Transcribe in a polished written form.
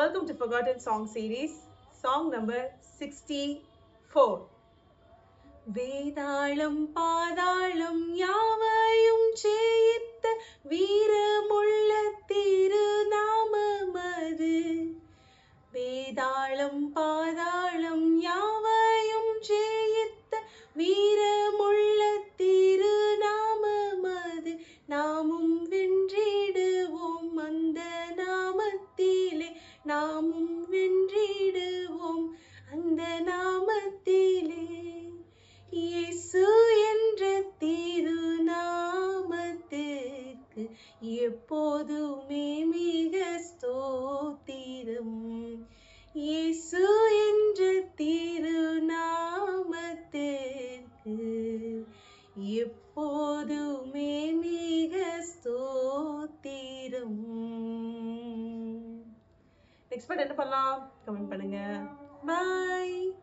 welcome to Forgotten Song Series, song number 64. வேதாளம் பாதாளம் யாவையும் ஜெயித்த வீரமுள்ள திருநாமமது. வேதாளம் பாதாளம் யாவையும் ஜெயித்த வீரமுள்ள திருநாமமது. நாமும் வென்றிடுவோம் அந்த நாமத்திலே, நாமும் வென்றிடுவோம் அந்த நாமத்திலே. இயேசு என்ற திருநாமத்திற்கு எப்போதுமே மிக ஸ்தோத்திரம். இயேசு என்ற திருநாமத்திற்கு எப்போதுமே மிக ஸ்தோத்திரம். நெக்ஸ்ட் பார்ட் என்ன பண்ணலாம்? கமெண்ட் பண்ணுங்க. பை.